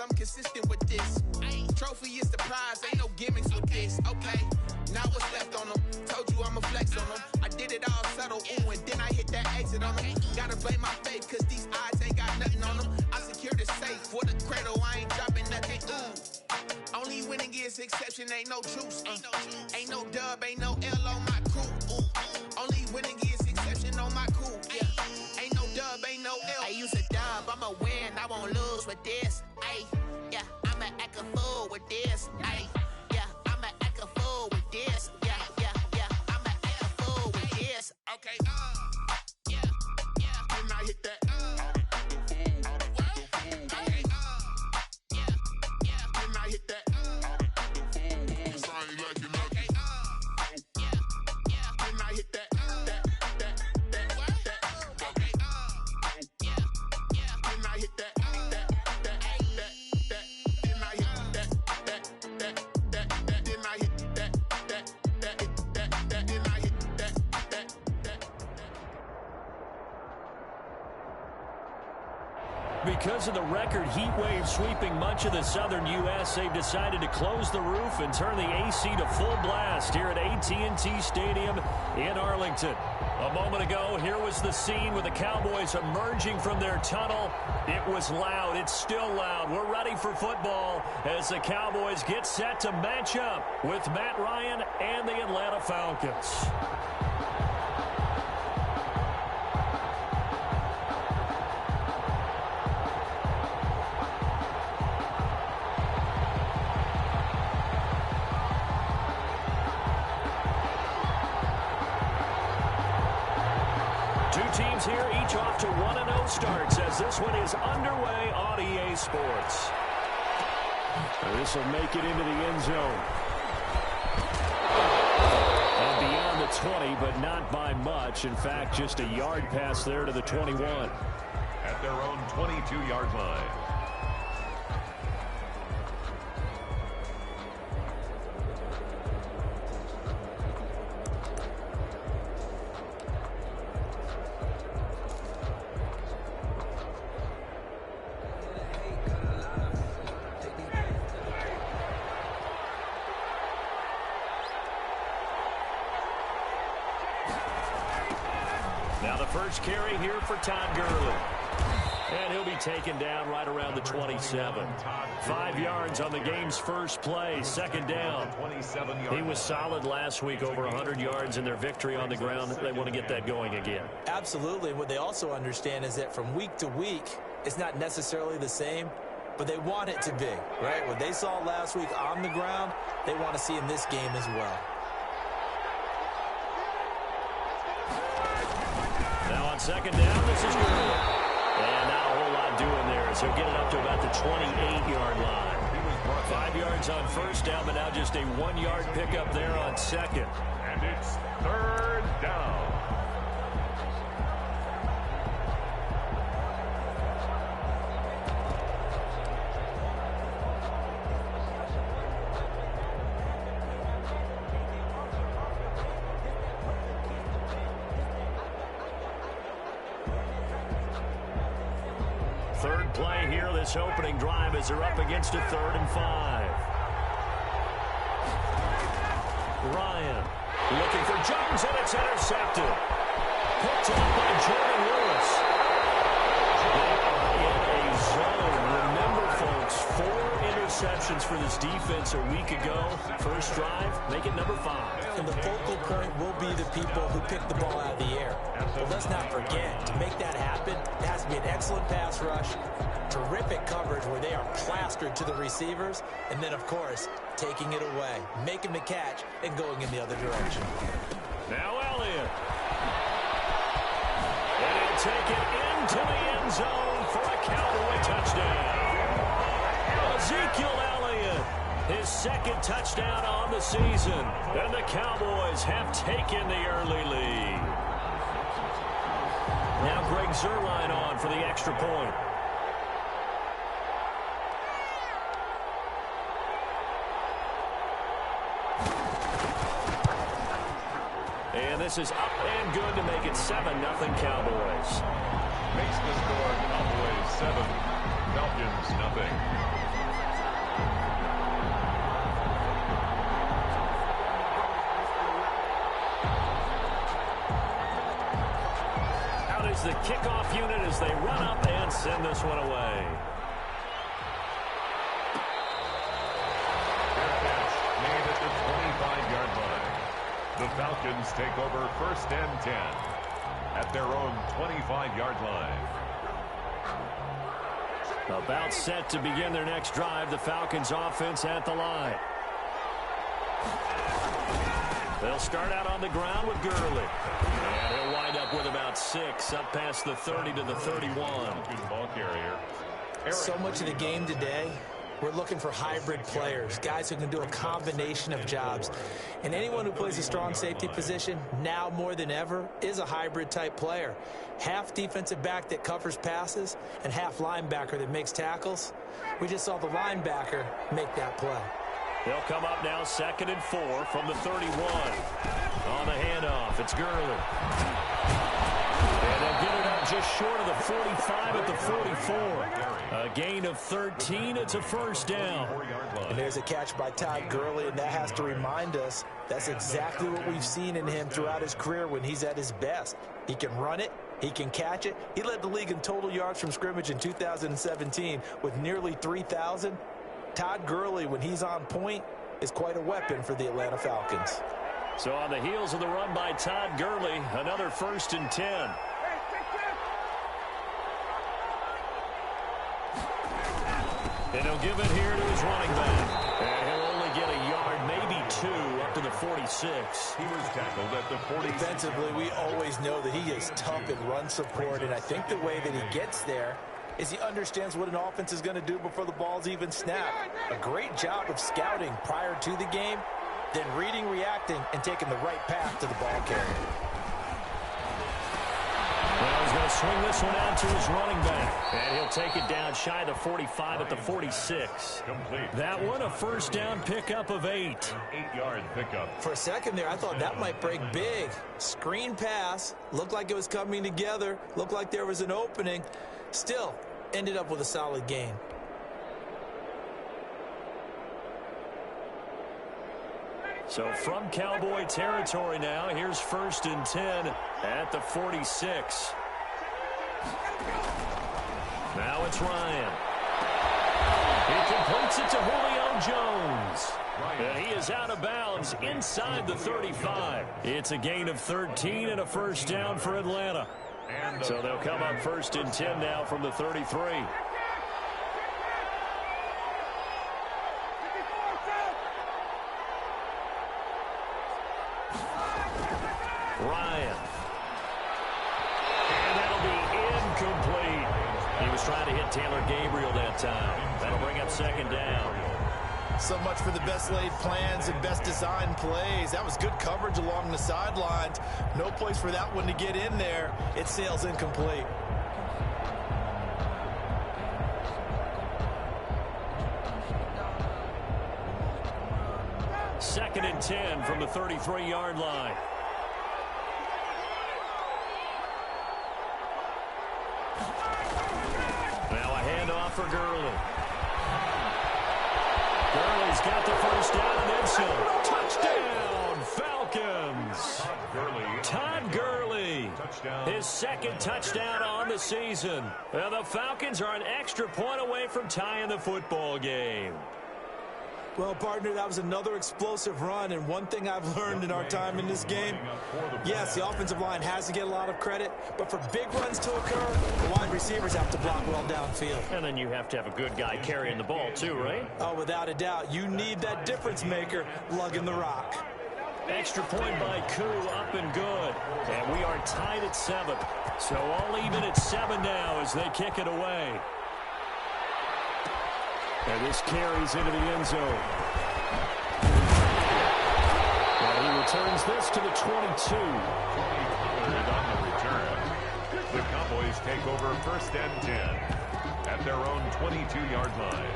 I'm consistent with this. Trophy is the prize, ain't no gimmicks with this. Okay, now what's left on them? Told you I'ma flex on them. I did it all subtle, ooh, and then I hit that exit on them. Gotta blame my faith, cause these eyes ain't got nothing on them. I secured the safe for the cradle, I ain't dropping nothing, ooh. Only winning is exception, ain't no truce. Ain't no dub, ain't no L on my crew. Ooh. Only winning is exception on my crew. Yeah. Ain't no dub, ain't no L. I use a dub, I'ma win, I won't lose with this. Ay, yeah, I'ma act a fool with this. Ay, yeah, I'ma act a fool with this. Yeah, yeah, yeah, I'ma act a fool with this. Okay, yeah, yeah. Then I hit that. Because of the record heat wave sweeping much of the southern U.S., they've decided to close the roof and turn the AC to full blast here at AT&T Stadium in Arlington. A moment ago, here was the scene with the Cowboys emerging from their tunnel. It was loud. It's still loud. We're ready for football as the Cowboys get set to match up with Matt Ryan and the Atlanta Falcons. Teams here, each off to 1-0 starts as this one is underway on EA Sports. This will make it into the end zone. And beyond the 20, but not by much. In fact, just a yard pass there to the 21. At their own 22-yard line. Now the first carry here for Todd Gurley. And he'll be taken down right around the 27. 5 yards on the game's first play, second down. He was solid last week, over 100 yards in their victory on the ground. They want to get that going again. Absolutely. What they also understand is that from week to week, it's not necessarily the same, but they want it to be, right? What they saw last week on the ground, they want to see in this game as well. Now on second down, this is Gurley. And not a whole lot doing there as he'll get it up to about the 28-yard line. 5 yards on first down, but now just a 1-yard pickup there on second. And it's third down. Third play here, this opening drive as they're up against a 3rd and 5. Ryan looking for Jones, and it's intercepted. Picked off by Jordan Lewis. In a zone. Remember, folks, 4 interceptions for this defense a week ago. First drive, make it number 5. And the focal point will be the people who pick the ball out of the air. But let's not forget, to make that happen, it has to be an excellent pass rush, terrific coverage where they are plastered to the receivers, and then, of course, taking it away, making the catch, and going in the other direction. Now Elliott. And he'll take it into the end zone for a Cowboy touchdown. Ezekiel Elliott, his 2nd touchdown on the season. And the Cowboys have taken the early lead. Now Greg Zuerlein on for the extra point. And this is up and good to make it 7-0 Cowboys. Makes the score Cowboys 7, Falcons nothing. is the kickoff unit as they run up and send this one away. Made at the 25-yard line. The Falcons take over 1st and 10 at their own 25-yard line. About set to begin their next drive. The Falcons offense at the line. They'll start out on the ground with Gurley. And he'll wind up with about 6 up past the 30 to the 31. Ball carrier. So much of the game today, we're looking for hybrid players, guys who can do a combination of jobs. And anyone who plays a strong safety position, now more than ever, is a hybrid type player. Half defensive back that covers passes and half linebacker that makes tackles. We just saw the linebacker make that play. They'll come up now 2nd and 4 from the 31. On the handoff, it's Gurley. And they'll get it up just short of the 45 at the 44. A gain of 13. It's a 1st down. And there's a catch by Todd Gurley, and that has to remind us that's exactly what we've seen in him throughout his career when he's at his best. He can run it. He can catch it. He led the league in total yards from scrimmage in 2017 with nearly 3,000. Todd Gurley, when he's on point, is quite a weapon for the Atlanta Falcons. So on the heels of the run by Todd Gurley, another 1st and 10. And he'll give it here to his running back. And he'll only get a yard, maybe 2, up to the 46. He was tackled at the 46. Defensively, we always know that he is tough in run support, and I think the way that he gets there is he understands what an offense is going to do before the ball's even snapped. A great job of scouting prior to the game, then reading, reacting, and taking the right path to the ball carrier. Well, he's going to swing this one out to his running back. And he'll take it down shy of the 45 at the 46. Complete. That one, a 1st down pickup of 8. An 8-yard pickup. For a second there, I thought that might break big. Screen pass. Looked like it was coming together. Looked like there was an opening. Still, ended up with a solid gain. So from Cowboy territory now, here's 1st and 10 at the 46. Now it's Ryan. He completes it to Julio Jones. And he is out of bounds inside the 35. It's a gain of 13 and a 1st down for Atlanta. So they'll come up 1st and 10 now from the 33. Ryan. And that'll be incomplete. He was trying to hit Taylor Gabriel that time. That'll bring up 2nd down. So much for the best laid plans and best designed plays. That was good coverage along the sidelines. No place for that one to get in there. It sails incomplete. Second and 10 from the 33-yard line. Now a handoff for Gurley. Gurley's got the 1st down and then some. Touchdown, Falcons. Todd Gurley. His 2nd touchdown on the season. Well, the Falcons are an extra point away from tying the football game. Well, partner, that was another explosive run, and one thing I've learned in our time in this game, yes, the offensive line has to get a lot of credit, but for big runs to occur, the wide receivers have to block well downfield. And then you have to have a good guy carrying the ball too, right? Oh, without a doubt. You need that difference maker lugging the rock. Extra point by Koo, up and good. And we are tied at 7. So all even at 7 now as they kick it away. And this carries into the end zone. And he returns this to the 22. On the return, the Cowboys take over 1st and 10 at their own 22-yard line.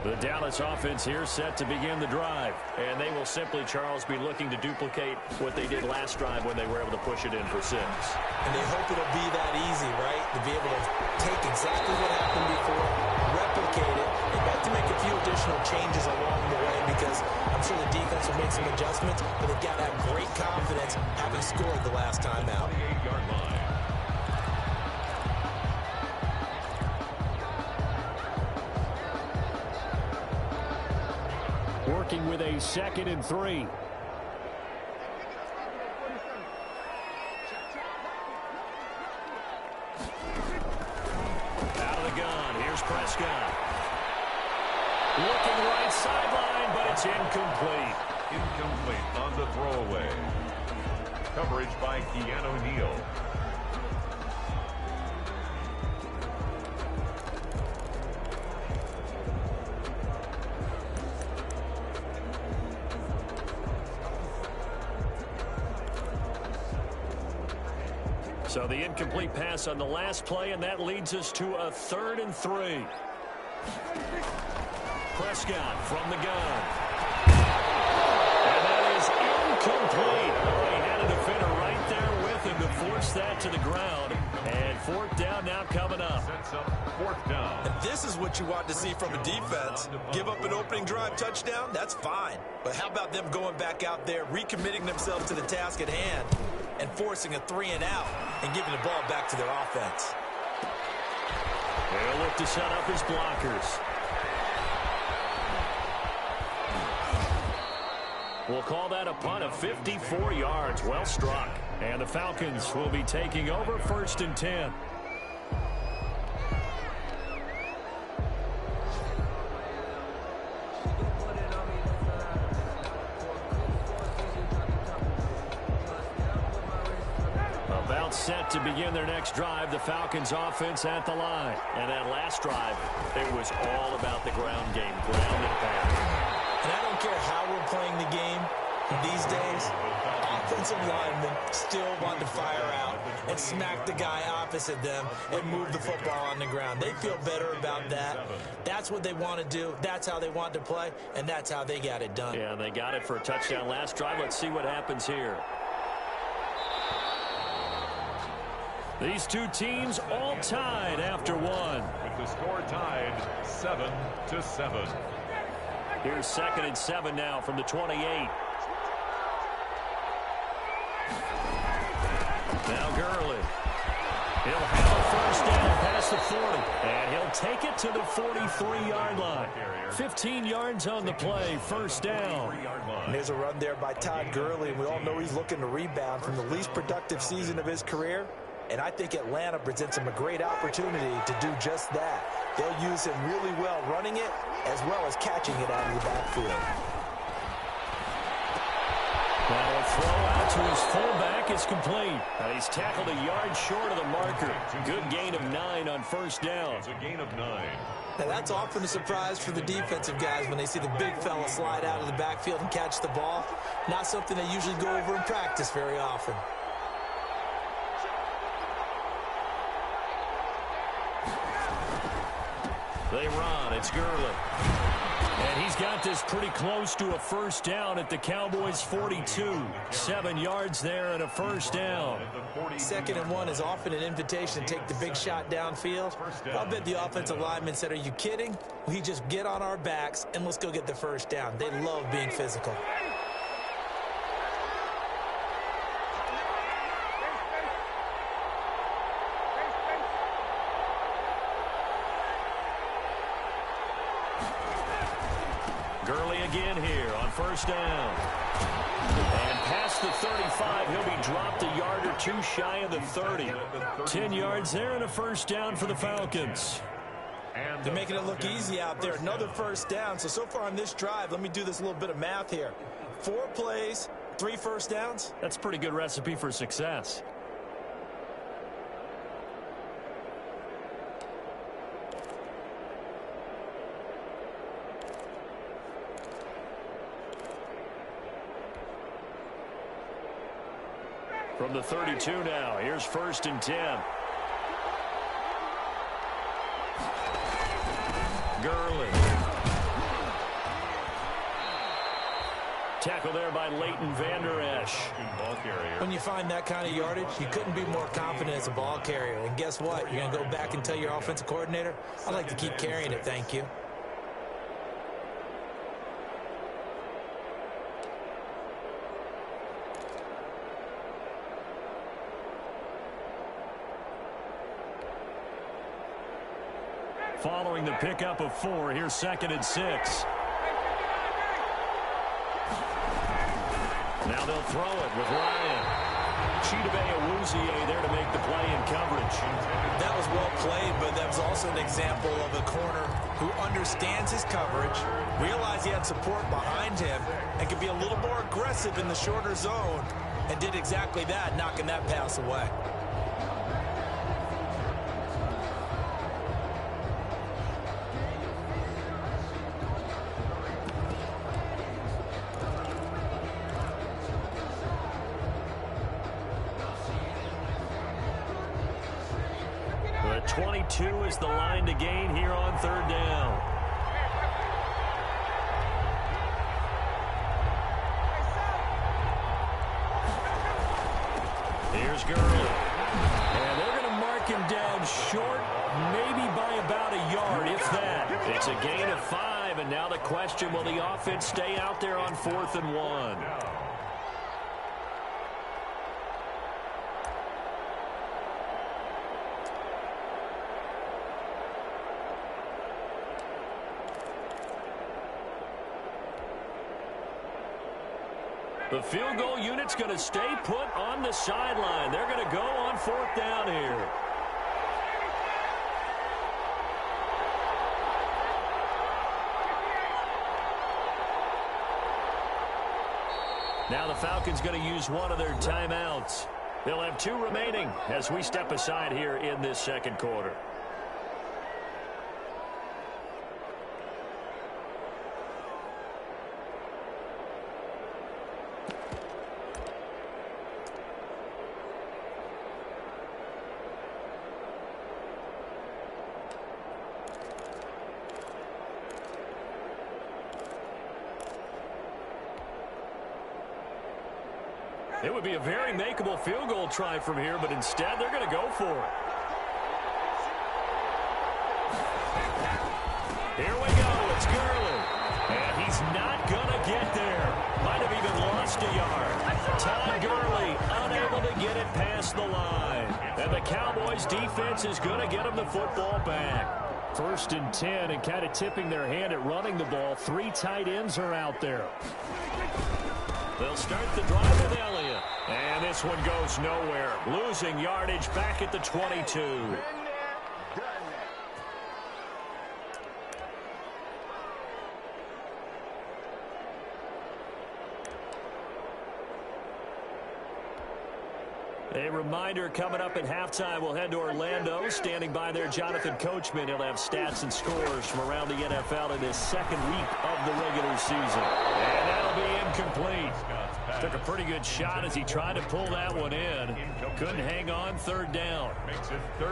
The Dallas offense here set to begin the drive. And they will simply, Charles, be looking to duplicate what they did last drive when they were able to push it in for 6. And they hope it'll be that easy, right? To be able to take exactly what happened before, replicate situational changes along the way, because I'm sure the defense will make some adjustments, but they've got to have great confidence having scored the last time out. 28-yard line. Working with a 2nd and 3. Out of the gun. Here's Prescott. Looking right sideline, but it's incomplete. Incomplete on the throwaway. Coverage by Keanu Neal. So the incomplete pass on the last play, and that leads us to a 3rd and 3. Prescott from the gun. And that is incomplete. Oh, he had a defender right there with him to force that to the ground. And 4th down now coming up. Sets up 4th down. And this is what you want to see from a defense. Give up an opening drive touchdown, that's fine. But how about them going back out there, recommitting themselves to the task at hand, and forcing a 3-and-out and giving the ball back to their offense. They'll look to set up his blockers. We'll call that a punt of 54 yards. Well struck. And the Falcons will be taking over 1st and 10. About set to begin their next drive, the Falcons offense at the line. And that last drive, it was all about the ground game, ground and pound. And I don't care how we're playing the game these days, offensive linemen still want to fire out and smack the guy opposite them and move the football on the ground. They feel better about that. That's what they want to do. That's how they want to play, and that's how they got it done. Yeah, they got it for a touchdown last drive. Let's see what happens here. These two teams all tied after one. With the score tied 7-7. Here's 2nd and 7 now from the 28. Now Gurley. He'll have a 1st down past the 40. And he'll take it to the 43-yard line. 15 yards on the play, 1st down. And there's a run there by Todd Gurley. We all know he's looking to rebound from the least productive season of his career. And I think Atlanta presents him a great opportunity to do just that. They'll use him really well running it as well as catching it out of the backfield. Now a throw out to his fullback is complete. And he's tackled a yard short of the marker. Good gain of 9 on 1st down. It's a gain of 9. Now that's often a surprise for the defensive guys when they see the big fella slide out of the backfield and catch the ball. Not something they usually go over in practice very often. They run. It's Gurley. And he's got this pretty close to a 1st down at the Cowboys' 42. 7 yards there and a 1st down. 2nd and 1 is often an invitation to take the big shot downfield. I'll bet the offensive lineman said, are you kidding? We just get on our backs and let's go get the 1st down. They love being physical. Gurley again here on 1st down. And past the 35, he'll be dropped a yard or 2 shy of the 30. 10 yards there and a 1st down for the Falcons. They're making it look easy out there. Another 1st down. So far on this drive, let me do this little bit of math here. 4 plays, 3 1st downs. That's a pretty good recipe for success. From the 32 now, here's 1st and 10. Gurley. Tackle there by Leighton Vander Esch. When you find that kind of yardage, you couldn't be more confident as a ball carrier. And guess what? You're going to go back and tell your offensive coordinator, I'd like to keep carrying it, thank you. Following the pickup of 4, here's 2nd and 6. Now they'll throw it with Ryan. Chidobe Awuzie there to make the play in coverage. That was well played, but that was also an example of a corner who understands his coverage, realized he had support behind him, and could be a little more aggressive in the shorter zone, and did exactly that, knocking that pass away. The 22 is the line to gain here on 3rd down. Here's Gurley. And they're going to mark him down short, maybe by about a yard, if that. It's a gain of 5, and now the question, will the offense stay out there on 4th and 1? The field goal unit's going to stay put on the sideline. They're going to go on 4th down here. Now the Falcons going to use one of their timeouts. They'll have 2 remaining as we step aside here in this 2nd quarter. It would be a very makeable field goal try from here, but instead they're going to go for it. Here we go. It's Gurley. And he's not going to get there. Might have even lost a yard. Todd Gurley unable to get it past the line. And the Cowboys defense is going to get him the football back. 1st and 10, and kind of tipping their hand at running the ball. 3 tight ends are out there. They'll start the drive with Elliott. And this one goes nowhere. Losing yardage back at the 22. A reminder, coming up at halftime, we'll head to Orlando. Standing by there, Jonathan Coachman. He'll have stats and scores from around the NFL in his 2nd week of the regular season. And that'll be incomplete. Took a pretty good shot as he tried to pull that one in. Couldn't hang on. 3rd down.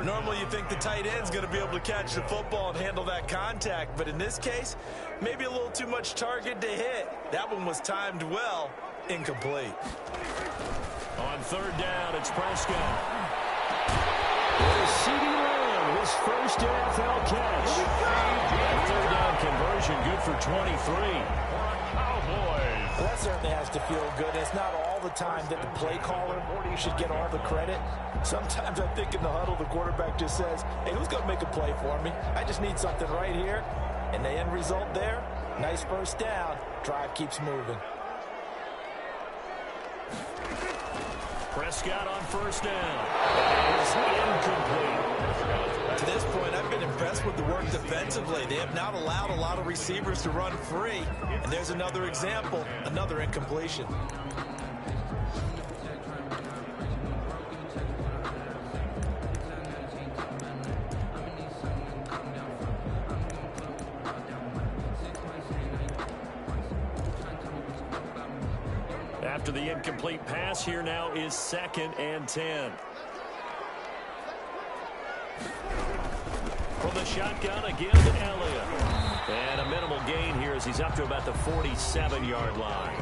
Normally you think the tight end's going to be able to catch the football and handle that contact, but in this case, maybe a little too much target to hit. That one was timed well. Incomplete. On 3rd down, it's Prescott. There's CeeDee Lamb, his first NFL catch. That 3rd down conversion, good for 23. Well, that certainly has to feel good. It's not all the time that the play caller should get all the credit. Sometimes I think in the huddle, the quarterback just says, hey, who's going to make a play for me? I just need something right here. And the end result there, nice 1st down. Drive keeps moving. Prescott on 1st down. That is incomplete. To this point, I've been impressed with the work defensively. They have not allowed a lot of receivers to run free. And there's another example, another incompletion. After the incomplete pass, here now is 2nd and 10. From the shotgun again to Elliott. And a minimal gain here as he's up to about the 47-yard line.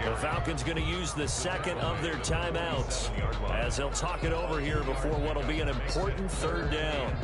The Falcons going to use the 2nd of their timeouts as they'll talk it over here before what will be an important 3rd down.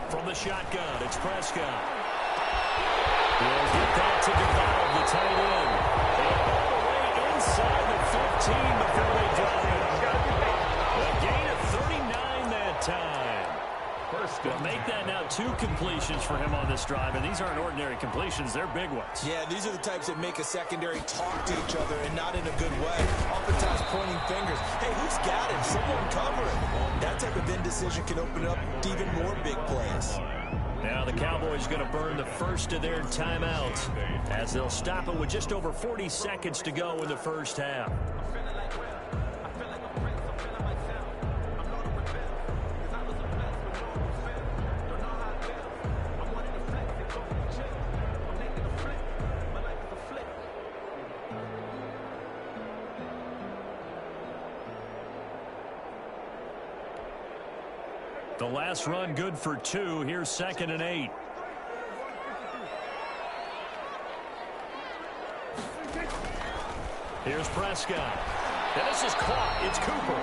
From the shotgun, it's Prescott. He'll get that to develop the tight end. And all the way inside the 15 before they drop it. A gain of 39 that time. Well, make that now 2 completions for him on this drive, and these aren't ordinary completions. They're big ones. Yeah, these are the types that make a secondary talk to each other and not in a good way. Oftentimes pointing fingers. Hey, who's got him? Someone cover him. That type of indecision can open up to even more big plays. Now the Cowboys going to burn the first of their timeouts as they'll stop it with just over 40 seconds to go in the first half. The last run good for 2. Here's 2nd and 8. Here's Prescott. And this is caught. It's Cooper.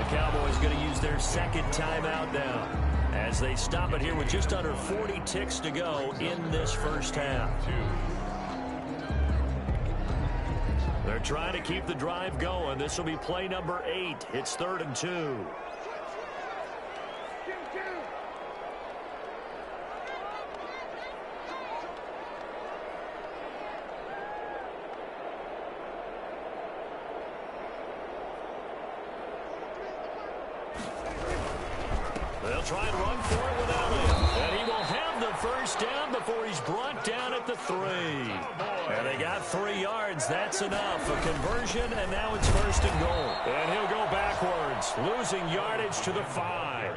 The Cowboys going to use their second timeout now as they stop it here with just under 40 ticks to go in this first half. They're trying to keep the drive going. This will be play number 8. It's 3rd and 2. They'll try and run for it without him. And he will have the first down before he's brought down at the 3. And they got 3 yards. That's enough. A conversion, and now it's 1st and goal. And he'll go backwards, losing yardage to the 5.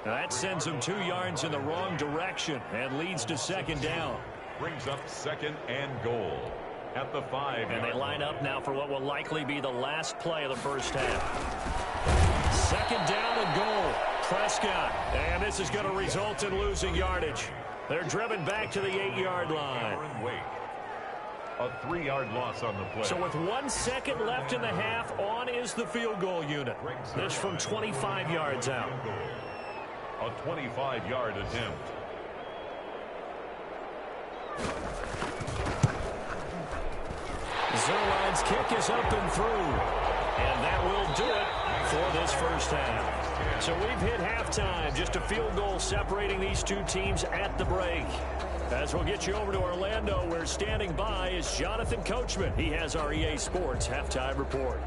That sends him 2 yards in the wrong direction and leads to 2nd down. Brings up 2nd and goal at the 5. And they line up now for what will likely be the last play of the first half. 2nd down and goal. Prescott. And this is going to result in losing yardage. They're driven back to the 8-yard line. A 3-yard loss on the play. So with 1 second left in the half, on is the field goal unit. This from 25 yards out. A 25-yard attempt. Zerline's kick is up and through. And that will do it for this first half. So we've hit halftime. Just a field goal separating these 2 teams at the break. As we'll get you over to Orlando, where standing by is Jonathan Coachman. He has our EA Sports halftime report.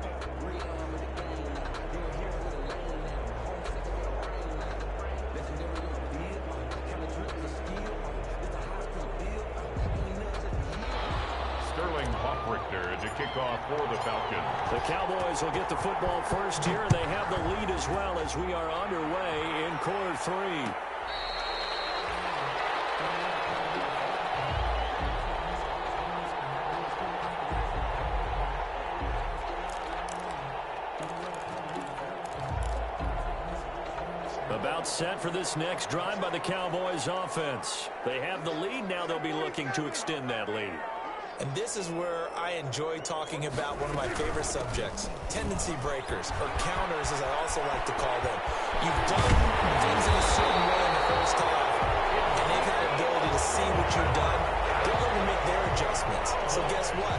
To kick off for the Falcons. The Cowboys will get the football first here, and they have the lead as well as we are underway in quarter 3. About set for this next drive by the Cowboys offense. They have the lead now. They'll be looking to extend that lead. And this is where I enjoy talking about one of my favorite subjects, tendency breakers, or counters as I also like to call them. You've done things in a certain way in the first half, and they've had the ability to see what you've done. They're going to make their adjustments. So guess what?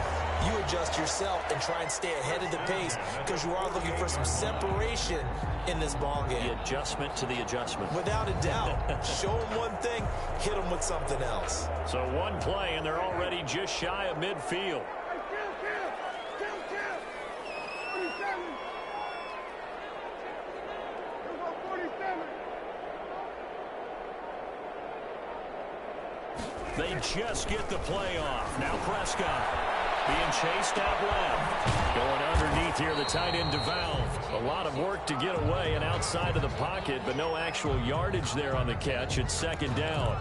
You adjust yourself and try and stay ahead of the pace because you are looking for some separation in this ball game. The adjustment to the adjustment. Without a doubt. Show them one thing, hit them with something else. So one play, and they're already just shy of midfield. They just get the play off. Now Prescott being chased out left. Going underneath here, the tight end DeValve. A lot of work to get away and outside of the pocket, but no actual yardage there on the catch. It's 2nd down.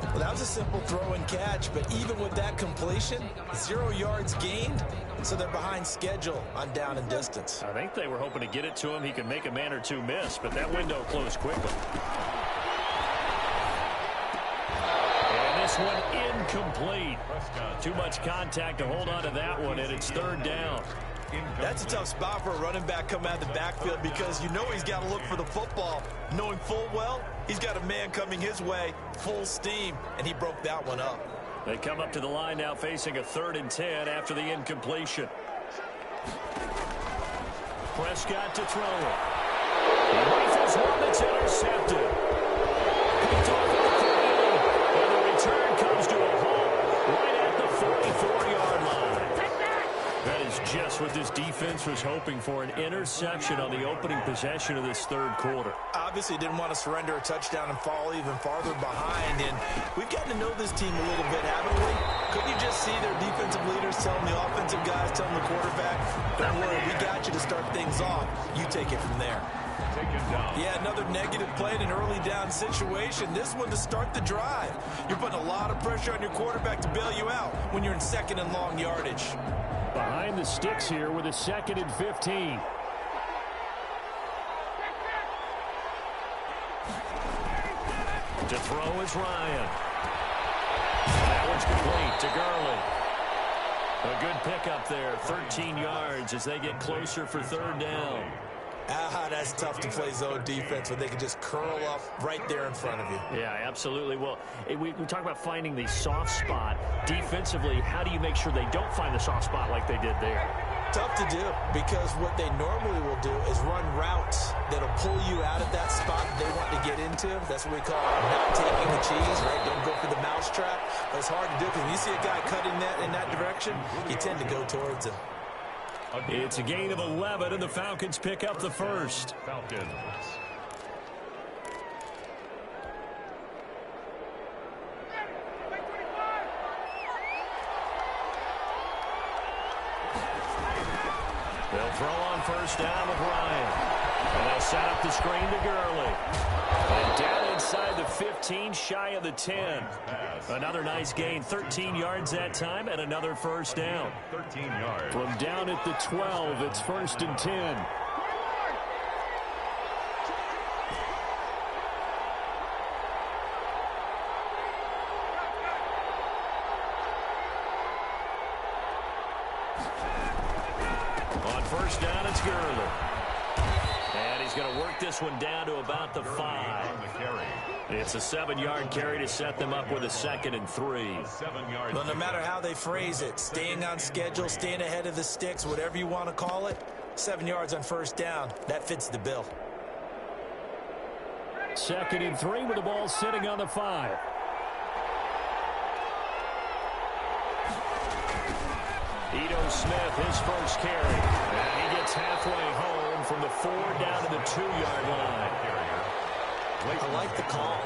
Well, that was a simple throw and catch, but even with that completion, 0 yards gained, so they're behind schedule on down and distance. I think they were hoping to get it to him. He could make a man or two miss, but that window closed quickly. This one incomplete. Too much contact to hold on to that one, and it's 3rd down. That's a tough spot for a running back coming out of the backfield because you know he's got to look for the football, knowing full well he's got a man coming his way, full steam, and he broke that one up. They come up to the line now facing a 3rd and 10 after the incompletion. Prescott to throw it. He rifles one that's intercepted. Picked off at the 30, and the return comes to a halt right at the 44-yard line. That is just what this defense was hoping for, an interception on the opening possession of this 3rd quarter. Obviously didn't want to surrender a touchdown and fall even farther behind, and we've gotten to know this team a little bit, haven't we? Couldn't you just see their defensive leaders telling the offensive guys, telling the quarterback, don't worry, we got you to start things off. You take it from there. Yeah, another negative play in an early down situation. This one to start the drive. You're putting a lot of pressure on your quarterback to bail you out when you're in 2nd and long yardage. Behind the sticks here with a 2nd and 15. To throw is Ryan. That one's complete to Gurley. A good pickup there, 13 yards as they get closer for 3rd down. That's tough to play zone defense when they can just curl up right there in front of you. Yeah, absolutely. Well, we talk about finding the soft spot. Defensively, how do you make sure they don't find the soft spot like they did there? Tough to do because what they normally will do is run routes that'll pull you out of that spot they want to get into. That's what we call not taking the cheese, right? Don't go for the mousetrap. But it's hard to do because when you see a guy cutting that in that direction, you tend to go towards him. It's a gain of 11, and the Falcons pick up the first. Falcons. They'll throw on 1st down with Ryan. And they'll set up the screen to Gurley. And down inside the 15, shy of the 10. Another nice gain, 13 yards that time, and another 1st down. 13 yards. From down at the 12, it's 1st and 10. On 1st down, it's Gurley. And he's going to work this one down to about the 5. It's a 7-yard carry to set them up with a 2nd and 3. Well, no matter how they phrase it, staying on schedule, staying ahead of the sticks, whatever you want to call it, 7 yards on 1st down, that fits the bill. 2nd and 3 with the ball sitting on the 5. Ito Smith, his first carry. And he gets halfway home from the 4 down to the 2-yard line. I like the call.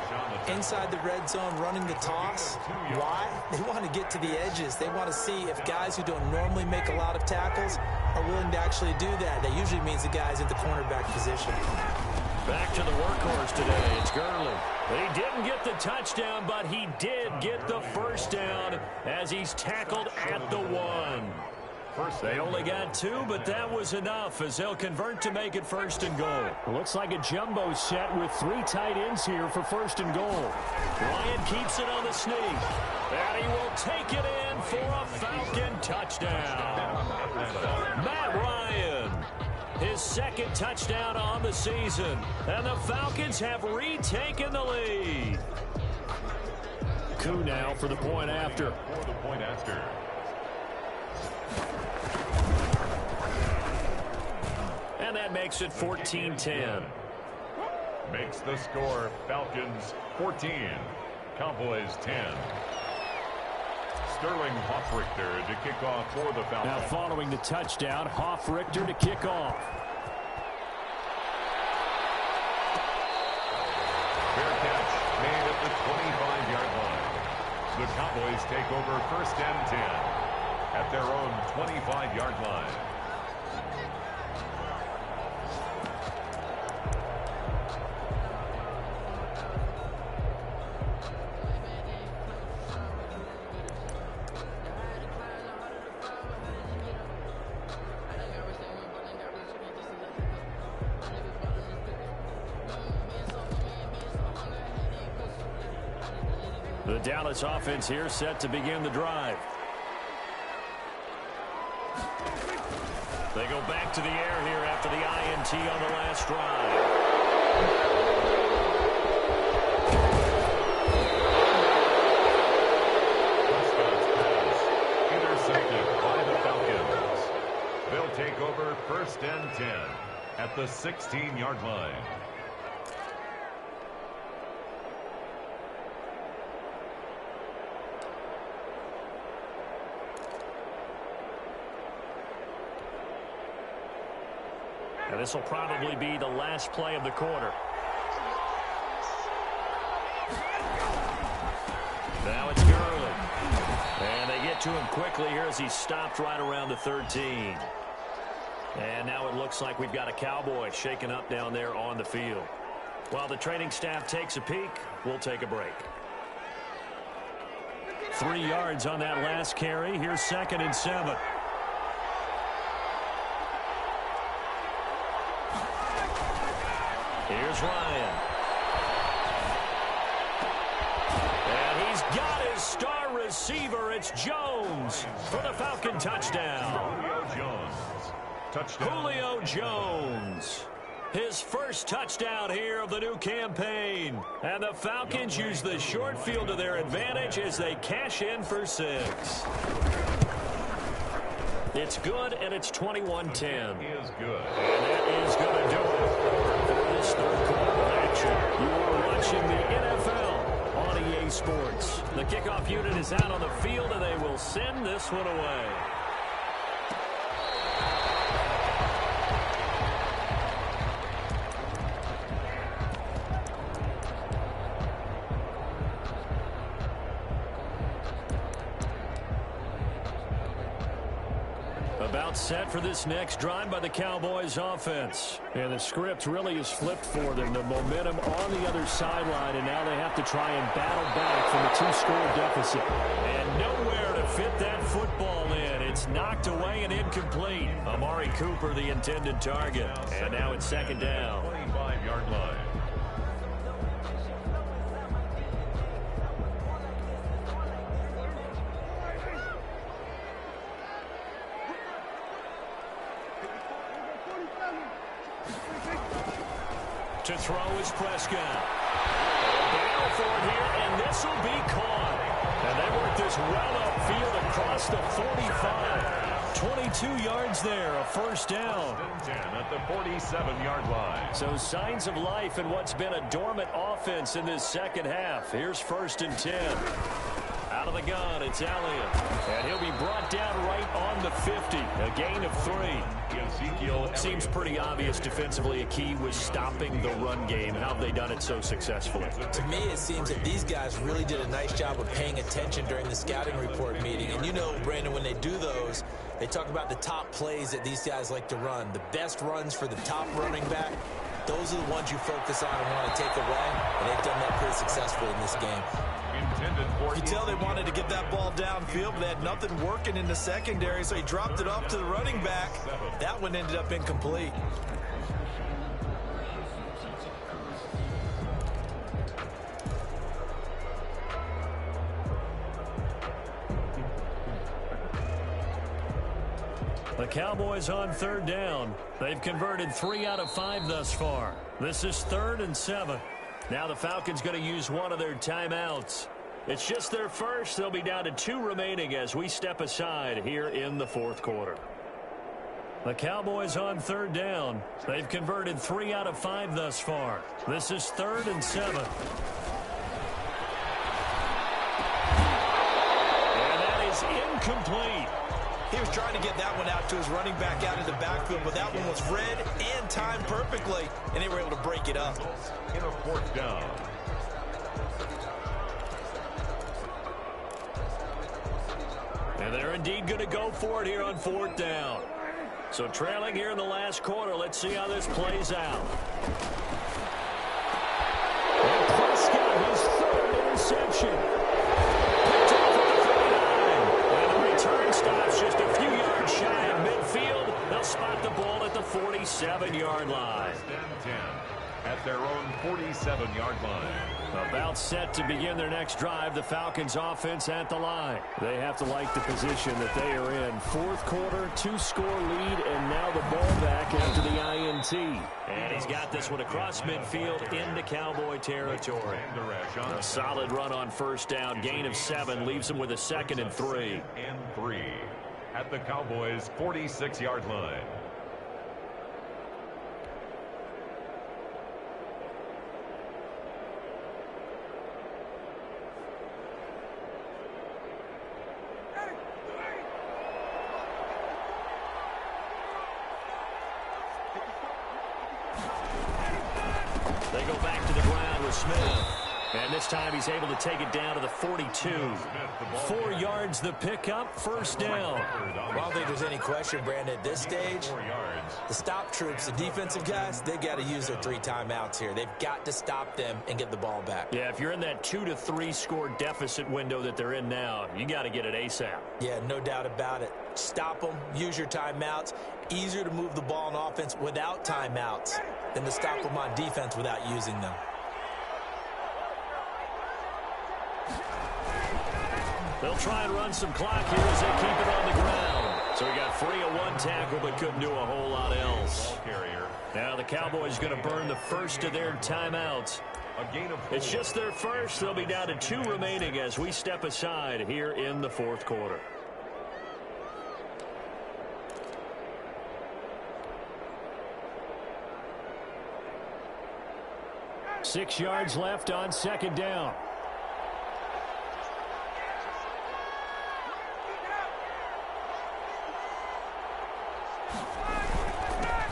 Inside the red zone, running the toss. Why? They want to get to the edges. They want to see if guys who don't normally make a lot of tackles are willing to actually do that. That usually means the guy's in the cornerback position. Back to the workhorse today. It's Gurley. He didn't get the touchdown, but he did get the 1st down as he's tackled at the 1. They only got 2, but that was enough as they'll convert to make it 1st and goal. Looks like a jumbo set with 3 tight ends here for 1st and goal. Ryan keeps it on the sneak, and he will take it in for a Falcon touchdown. Matt Ryan, his 2nd touchdown on the season, and the Falcons have retaken the lead. Coup now for the point after. And that makes it 14-10. Makes the score Falcons 14, Cowboys 10. Sterling Hoffrichter to kick off for the Falcons. Now following the touchdown, Hoffrichter to kick off. Fair catch made at the 25-yard line. The Cowboys take over 1st and 10 at their own 25-yard line. The Dallas offense here set to begin the drive. They go back to the air here after the INT on the last drive. Intercepted by the Falcons. They'll take over 1st and 10 at the 16-yard line. And this will probably be the last play of the quarter. Now it's Gurley. And they get to him quickly here as he stopped right around the 13. And now it looks like we've got a Cowboy shaken up down there on the field. While the training staff takes a peek, we'll take a break. 3 yards on that last carry. Here's 2nd and 7. Here's Ryan. And he's got his star receiver. It's Jones for the Falcon touchdown. Julio Jones. Touchdown. Julio Jones. His first touchdown here of the new campaign. And the Falcons use the short field to their advantage as they cash in for 6. It's good, and it's 21-10. He is good. And that is going to do it for this third quarter of action. You are watching the NFL on EA Sports. The kickoff unit is out on the field, and they will send this one away. About set for this next drive by the Cowboys offense. And the script really is flipped for them. The momentum on the other sideline, and now they have to try and battle back from a 2-score deficit. And nowhere to fit that football in. It's knocked away and incomplete. Amari Cooper, the intended target. And now it's 2nd down. 25-yard line. To throw is Prescott. Battle for it here, and this will be caught. And they work this well upfield across the 45. 22 yards there, a 1st down. 10 at the 47-yard line. So signs of life in what's been a dormant offense in this second half. Here's 1st and 10. Out of the gun, it's Elliott. And he'll be brought down right on the 50. A gain of 3. Ezekiel Seems pretty obvious defensively a key was stopping the run game. How have they done it so successfully? To me, it seems that these guys really did a nice job of paying attention during the scouting report meeting. And you know, Brandon, when they do those, they talk about the top plays that these guys like to run. The best runs for the top running back. Those are the ones you focus on and want to take away. And they've done that pretty successfully in this game. You can tell they wanted to get that ball downfield, but they had nothing working in the secondary, so he dropped it off to the running back. That one ended up incomplete. The Cowboys on 3rd down. They've converted 3 out of 5 thus far. This is 3rd and 7. Now the Falcons going to use one of their timeouts. It's just their first. They'll be down to 2 remaining as we step aside here in the 4th quarter. The Cowboys on 3rd down. They've converted 3 out of 5 thus far. This is 3rd and 7. And that is incomplete. He was trying to get that one out to his running back out of the backfield, but that one was read and timed perfectly, and they were able to break it up. In a 4th down. And they're indeed going to go for it here on 4th down. So trailing here in the last quarter, let's see how this plays out. And Prescott, his 3rd interception. Picked off at the 39. And the return stops just a few yards shy of midfield. They'll spot the ball at the 47-yard line. 10 at their own 47. 37-yard line. About set to begin their next drive, the Falcons offense at the line. They have to like the position that they are in. Fourth quarter, 2-score lead, and now the ball back after the INT. And he's got this one across midfield into Cowboy territory. A solid run on first down, gain of 7, leaves him with a 2nd and 3. And 3 at the Cowboys' 46-yard line. They go back to the ground with Smith. And this time he's able to take it down to the 42. 4 yards the pickup, first down. I don't think there's any question, Brandon, at this stage, the stop troops, the defensive guys, they got to use their 3 timeouts here. They've got to stop them and get the ball back. Yeah, if you're in that 2 to 3 score deficit window that they're in now, you got to get it ASAP. Yeah, no doubt about it. Stop them, use your timeouts. Easier to move the ball on offense without timeouts than to stop them on defense without using them. They'll try and run some clock here as they keep it on the ground. So he got free of 1 tackle but couldn't do a whole lot else. Now the Cowboys going to burn the first of their timeouts. It's just their first. They'll be down to 2 remaining as we step aside here in the fourth quarter. Six yards left on second down.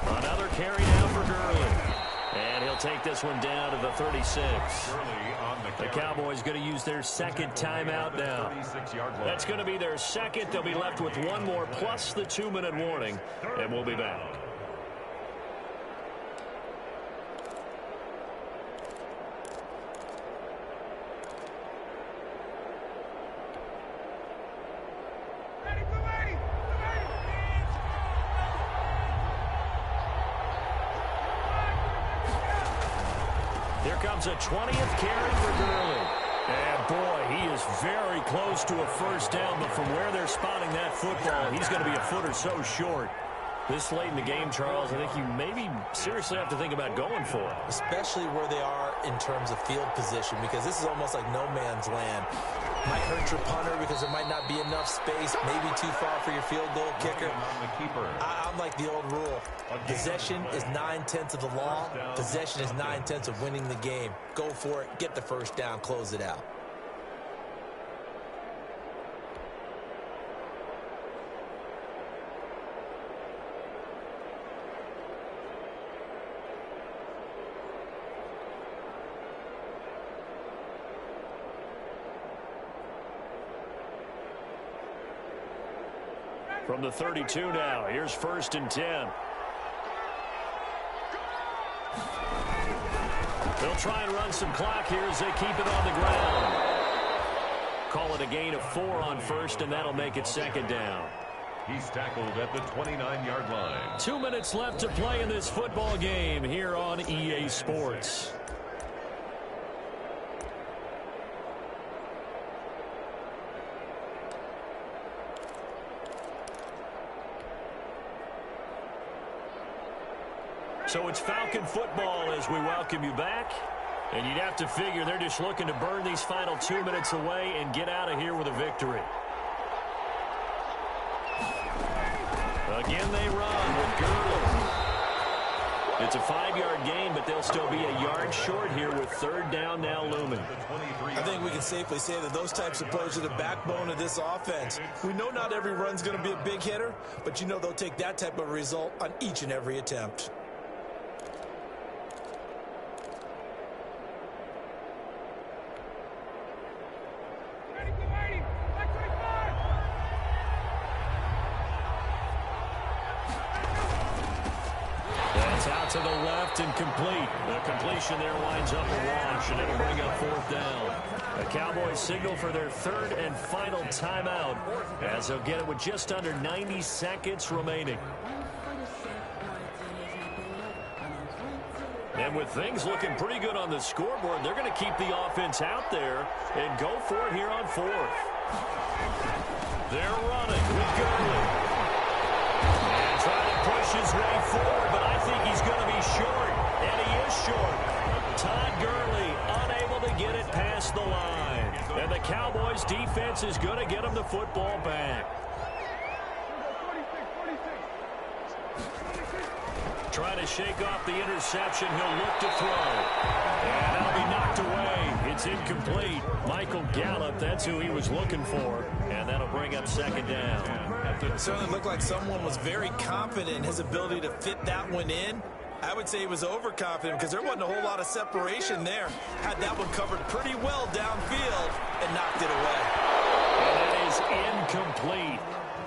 Another carry down for Gurley. And he'll take this one down to the 36. The Cowboys going to use their 2nd timeout now. That's going to be their 2nd. They'll be left with 1 more plus the 2-minute warning. And we'll be back. Here comes a 20th carry for Gurley. And boy, he is very close to a first down, but from where they're spotting that football, he's going to be a foot or so short. This late in the game, Charles, I think you maybe seriously have to think about going for it. Especially where they are in terms of field position, because this is almost like no man's land. Might hurt your punter because there might not be enough space, maybe too far for your field goal kicker. I'm like the old rule. Possession is 9/10 of the law. Possession is 9/10 of winning the game. Go for it, get the first down, close it out. From the 32 now, here's 1st and 10. They'll try and run some clock here as they keep it on the ground. Call it a gain of 4 on first, and that'll make it 2nd down. He's tackled at the 29-yard line. 2 minutes left to play in this football game here on EA Sports. So it's Falcon football as we welcome you back. And you'd have to figure they're just looking to burn these final 2 minutes away and get out of here with a victory. Again, they run with Gurley. It's a 5-yard gain, but they'll still be a yard short here with 3rd down now looming. I think we can safely say that those types of plays are the backbone of this offense. We know not every run's going to be a big hitter, but you know they'll take that type of result on each and every attempt. To the left and complete. The completion there winds up a wash, and it'll bring up 4th down. The Cowboys signal for their 3rd and final timeout as they'll get it with just under 90 seconds remaining. And with things looking pretty good on the scoreboard, they're going to keep the offense out there and go for it here on fourth. They're running with Gurley. And trying to push his way forward, but I think he's going to be short. And he is short. Todd Gurley unable to get it past the line. And the Cowboys defense is going to get him the football back. Trying to shake off the interception. He'll look to throw. And that'll be knocked away. It's incomplete. Michael Gallup, that's who he was looking for. And that'll bring up second down. It certainly looked like someone was very confident in his ability to fit that one in. I would say he was overconfident because there wasn't a whole lot of separation there. Had that one covered pretty well downfield and knocked it away. And that is incomplete.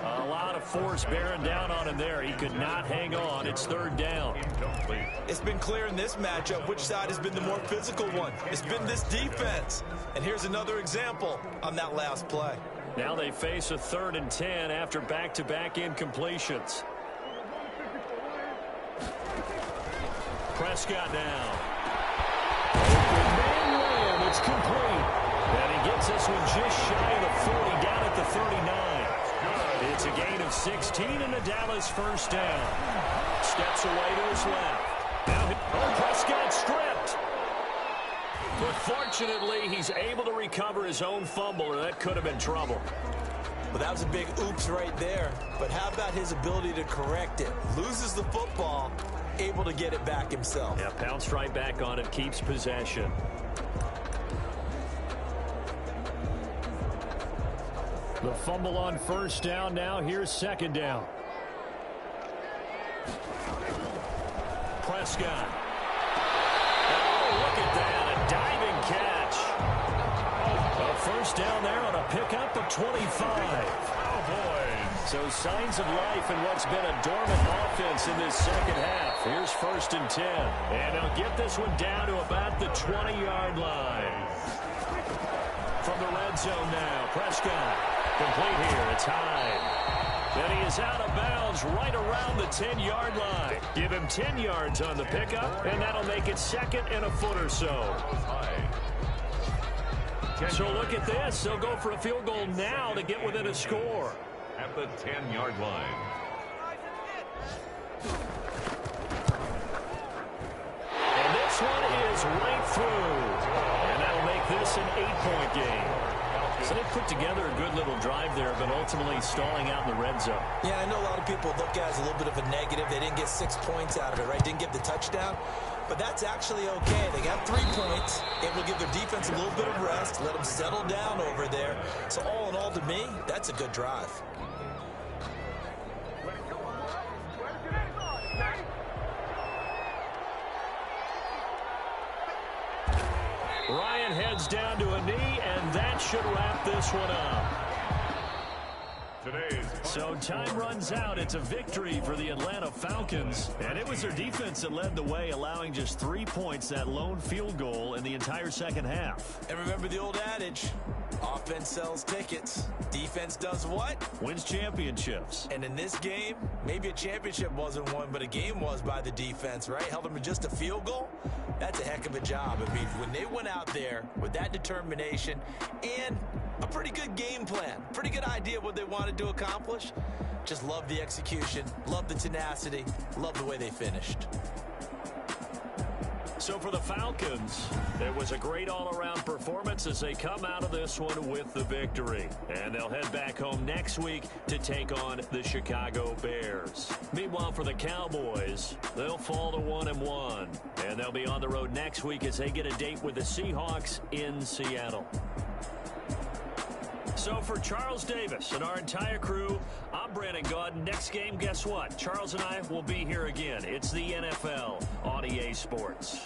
A lot of force bearing down on him there. He could not hang on. It's third down. It's been clear in this matchup which side has been the more physical one. It's been this defense. And here's another example on that last play. Now they face a 3rd and 10 after back-to-back incompletions. Prescott now. Open man Lamb. It's complete. And he gets this one just shy of the 40 down at the 39. It's a gain of 16 and a Dallas first down. Steps away to his left. Now Prescott stripped. But fortunately, he's able to recover his own fumble, or that could have been trouble. Well, that was a big oops right there. But how about his ability to correct it? Loses the football, able to get it back himself. Yeah, pounced right back on it, keeps possession. The fumble on first down now. Here's second down. Prescott. Oh, look at that. A diving catch. A first down there on a pickup of 25. So signs of life in what's been a dormant offense in this second half. Here's 1st and 10. And they'll get this one down to about the 20-yard line. From the red zone now, Prescott. Complete here. It's Hyde. And he is out of bounds right around the 10-yard line. Give him 10 yards on the pickup, and that'll make it 2nd and a foot or so. So look at this. They'll go for a field goal now to get within a score. At the 10-yard line. And this one is right through. And that'll make this an 8-point game. So they put together a good little drive there, but ultimately stalling out in the red zone. Yeah, I know a lot of people look at it as a little bit of a negative. They didn't get 6 points out of it, right? Didn't get the touchdown. But that's actually okay. They got 3 points. It will give their defense a little bit of rest, let them settle down over there. So all in all, to me, that's a good drive. Ryan heads down to a knee, and that should wrap this one up. So time runs out. It's a victory for the Atlanta Falcons. And it was their defense that led the way, allowing just 3 points, that lone field goal in the entire second half. And remember the old adage, offense sells tickets. Defense does what? Wins championships. And in this game, maybe a championship wasn't won, but a game was by the defense, right? Held them to just a field goal. That's a heck of a job. I mean, when they went out there with that determination and a pretty good game plan, pretty good idea what they wanted to accomplish, just love the execution, love the tenacity, love the way they finished. So for the Falcons, it was a great all-around performance as they come out of this one with the victory. And they'll head back home next week to take on the Chicago Bears. Meanwhile, for the Cowboys, they'll fall to 1-1. And they'll be on the road next week as they get a date with the Seahawks in Seattle. So for Charles Davis and our entire crew, I'm Brandon Gaudin. Next game, guess what? Charles and I will be here again. It's the NFL on EA Sports.